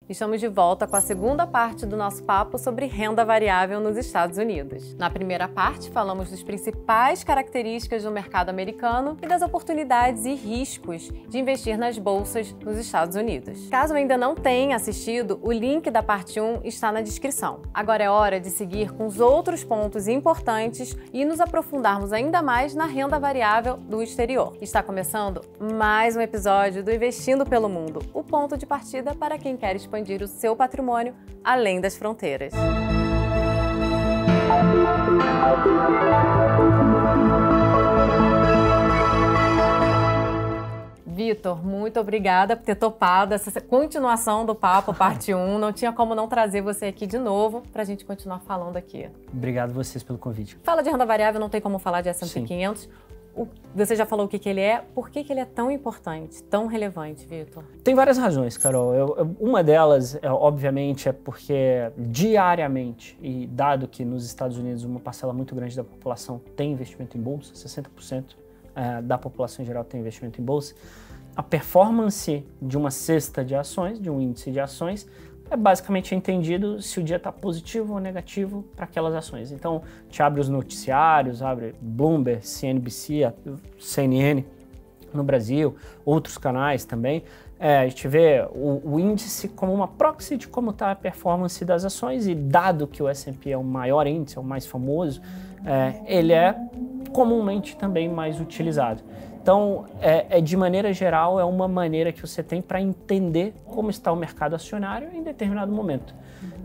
Estamos de volta com a segunda parte do nosso papo sobre renda variável nos Estados Unidos. Na primeira parte, falamos das principais características do mercado americano e das oportunidades e riscos de investir nas bolsas nos Estados Unidos. Caso ainda não tenha assistido, o link da parte 1 está na descrição. Agora é hora de seguir com os outros pontos importantes e nos aprofundarmos ainda mais na renda variável do exterior. Está começando mais um episódio do Investindo pelo Mundo, o ponto de partida para quem quer expandir o seu patrimônio além das fronteiras. Vitor, muito obrigada por ter topado essa continuação do papo, parte 1. Não tinha como não trazer você aqui de novo para a gente continuar falando aqui. Obrigado vocês pelo convite. Fala de renda variável, não tem como falar de S&P 500. Você já falou o que ele é. Por que ele é tão importante, tão relevante, Vitor? Tem várias razões, Carol. Uma delas, obviamente, é porque diariamente, e dado que nos Estados Unidos uma parcela muito grande da população tem investimento em bolsa, 60% da população em geral tem investimento em bolsa, a performance de uma cesta de ações, de um índice de ações, é basicamente entendido se o dia está positivo ou negativo para aquelas ações. Então, te abre os noticiários, abre Bloomberg, CNBC, CNN no Brasil, outros canais também. A gente vê o índice como uma proxy de como está a performance das ações e dado que o S&P é o maior índice, é o mais famoso, ele é comumente também mais utilizado. Então, de maneira geral, é uma maneira que você tem para entender como está o mercado acionário em determinado momento.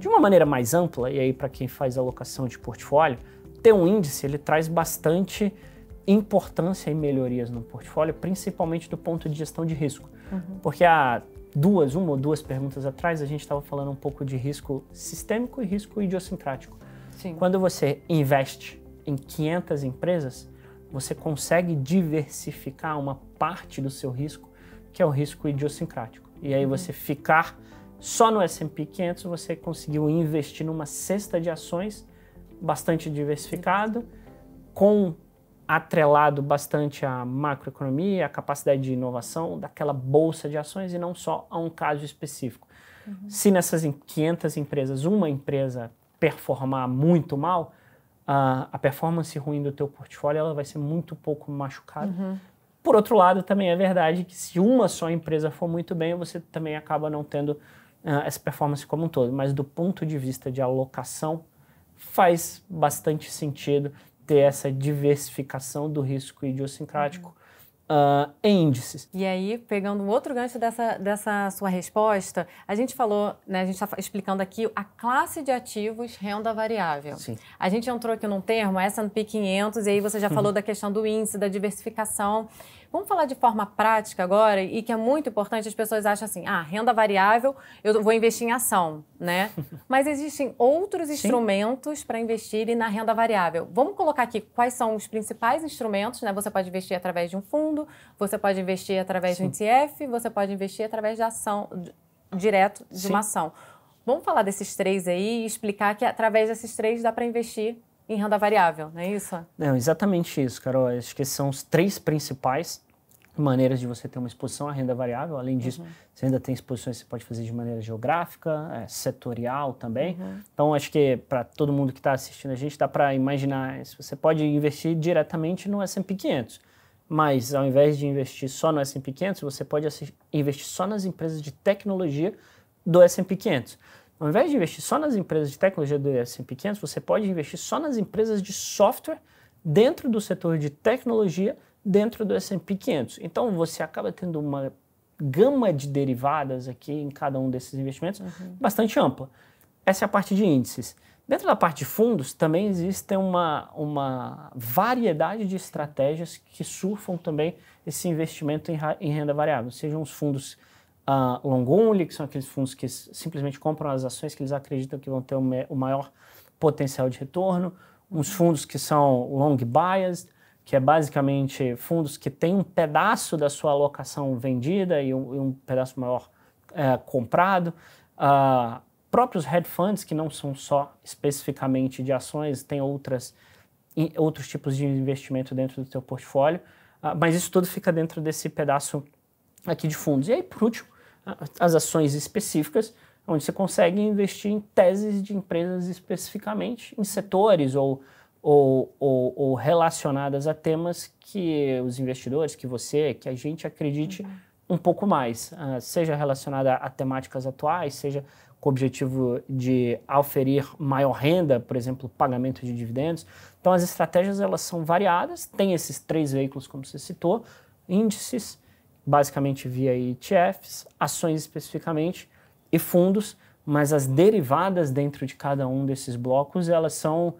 De uma maneira mais ampla, e aí para quem faz alocação de portfólio, ter um índice ele traz bastante importância e melhorias no portfólio, principalmente do ponto de gestão de risco. Porque há uma ou duas perguntas atrás, a gente estava falando um pouco de risco sistêmico e risco idiosincrático. Sim. Quando você investe em 500 empresas, você consegue diversificar uma parte do seu risco, que é o risco idiosincrático. E aí você ficar só no S&P 500, você conseguiu investir numa cesta de ações bastante diversificado, com atrelado bastante à macroeconomia, à capacidade de inovação daquela bolsa de ações e não só a um caso específico. Se nessas 500 empresas, uma empresa performar muito mal, a performance ruim do teu portfólio ela vai ser muito pouco machucada. Por outro lado, também é verdade que se uma só empresa for muito bem, você também acaba não tendo essa performance como um todo. Mas do ponto de vista de alocação, faz bastante sentido ter essa diversificação do risco idiosincrático em índices. E aí, pegando um outro gancho dessa sua resposta, a gente falou, né, a gente está explicando aqui a classe de ativos renda variável. Sim. A gente entrou aqui num termo, S&P 500, e aí você já falou da questão do índice, da diversificação. Vamos falar de forma prática agora, e que é muito importante, as pessoas acham assim, renda variável, eu vou investir em ação, né? Mas existem outros instrumentos para investir na renda variável. Vamos colocar aqui quais são os principais instrumentos, né? Você pode investir através de um fundo, você pode investir através de um ETF, você pode investir através de ação, direto de uma ação. Vamos falar desses três aí e explicar que através desses três dá para investir em renda variável, não é isso? Não, exatamente isso, Carol. Acho que esses são os três principais maneiras de você ter uma exposição à renda variável. Além disso, você ainda tem exposições que você pode fazer de maneira geográfica, setorial também. Então, acho que para todo mundo que está assistindo a gente, dá para imaginar, você pode investir diretamente no S&P 500, mas ao invés de investir só no S&P 500, você pode investir só nas empresas de tecnologia do S&P 500. Ao invés de investir só nas empresas de tecnologia do S&P 500, você pode investir só nas empresas de software dentro do setor de tecnologia dentro do S&P 500. Então, você acaba tendo uma gama de derivadas aqui em cada um desses investimentos bastante ampla. Essa é a parte de índices. Dentro da parte de fundos, também existe uma variedade de estratégias que surfam também esse investimento em renda variável, sejam os fundos long only, que são aqueles fundos que simplesmente compram as ações que eles acreditam que vão ter o maior potencial de retorno, uns fundos que são long biased, que é basicamente fundos que têm um pedaço da sua alocação vendida e um pedaço maior comprado, próprios hedge funds, que não são só especificamente de ações, tem outros tipos de investimento dentro do teu portfólio, mas isso tudo fica dentro desse pedaço aqui de fundos. E aí, por último, as ações específicas, onde você consegue investir em teses de empresas especificamente, em setores ou relacionadas a temas que os investidores, que a gente acredite um pouco mais, seja relacionada a temáticas atuais, seja com o objetivo de auferir maior renda, por exemplo, pagamento de dividendos. Então, as estratégias elas são variadas, tem esses 3 veículos, como você citou, índices, basicamente via ETFs, ações especificamente e fundos, mas as derivadas dentro de cada um desses blocos, elas são,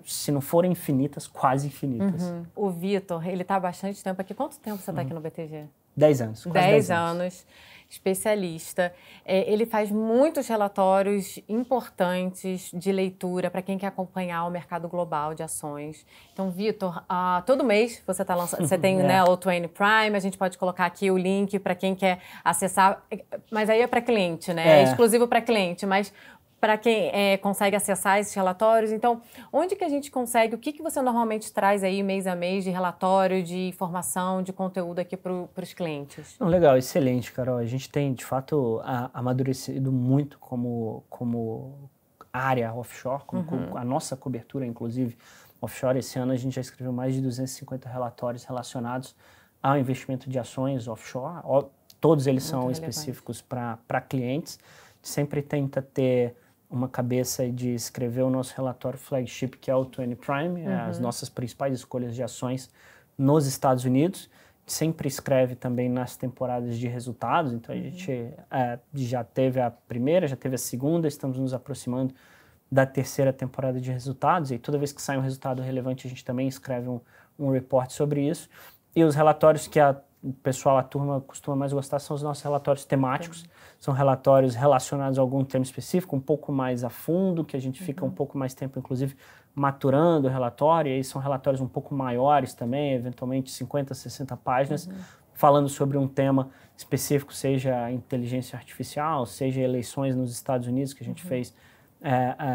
se não forem infinitas, quase infinitas. O Vitor, ele está há bastante tempo aqui. Quanto tempo você está aqui no BTG? 10 anos, quase 10 anos. Especialista. Ele faz muitos relatórios importantes de leitura para quem quer acompanhar o mercado global de ações. Então, Vitor, todo mês você está lançando, você tem né, o 20 Prime, a gente pode colocar aqui o link para quem quer acessar, mas aí é para cliente, né? É exclusivo para cliente, mas para quem consegue acessar esses relatórios. Então, onde que a gente consegue, o que você normalmente traz aí mês a mês de relatório, de informação, de conteúdo aqui para os clientes? Legal, excelente, Carol. A gente tem, de fato, amadurecido muito como área offshore, como a nossa cobertura, inclusive, offshore. Esse ano a gente já escreveu mais de 250 relatórios relacionados ao investimento de ações offshore. Todos eles muito são relevante. Específicos para clientes. Sempre tenta ter uma cabeça de escrever o nosso relatório flagship, que é o 20 Prime, as nossas principais escolhas de ações nos Estados Unidos. Sempre escreve também nas temporadas de resultados, então a gente já teve a primeira, já teve a segunda, estamos nos aproximando da terceira temporada de resultados, e toda vez que sai um resultado relevante a gente também escreve um report sobre isso. E os relatórios que o pessoal, a turma costuma mais gostar são os nossos relatórios temáticos. São relatórios relacionados a algum tema específico, um pouco mais a fundo, que a gente fica um pouco mais tempo, inclusive, maturando o relatório. E aí são relatórios um pouco maiores também, eventualmente 50, 60 páginas, falando sobre um tema específico, seja inteligência artificial, seja eleições nos Estados Unidos, que a gente fez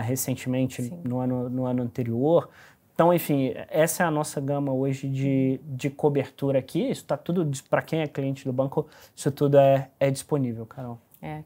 recentemente no ano anterior. Então, enfim, essa é a nossa gama hoje de cobertura aqui. Isso está tudo, para quem é cliente do banco, isso tudo é disponível, Carol.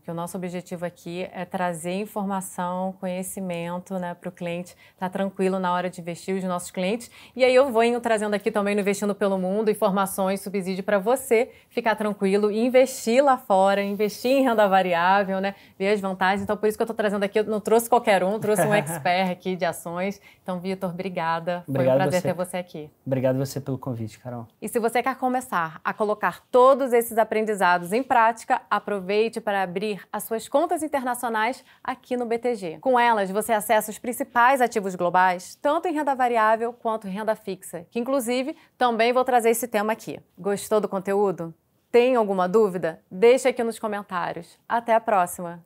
Que o nosso objetivo aqui é trazer informação, conhecimento, né, para o cliente estar tranquilo na hora de investir, os nossos clientes. E aí eu venho trazendo aqui também no Investindo pelo Mundo informações, subsídio para você ficar tranquilo e investir lá fora, investir em renda variável, né, ver as vantagens. Então, por isso que eu estou trazendo aqui, eu não trouxe qualquer um, trouxe um expert aqui de ações. Então, Vitor, obrigada. Foi um prazer ter você aqui. Obrigado você pelo convite, Carol. E se você quer começar a colocar todos esses aprendizados em prática, aproveite para abrir as suas contas internacionais aqui no BTG. Com elas, você acessa os principais ativos globais, tanto em renda variável quanto em renda fixa, que inclusive também vou trazer esse tema aqui. Gostou do conteúdo? Tem alguma dúvida? Deixa aqui nos comentários. Até a próxima!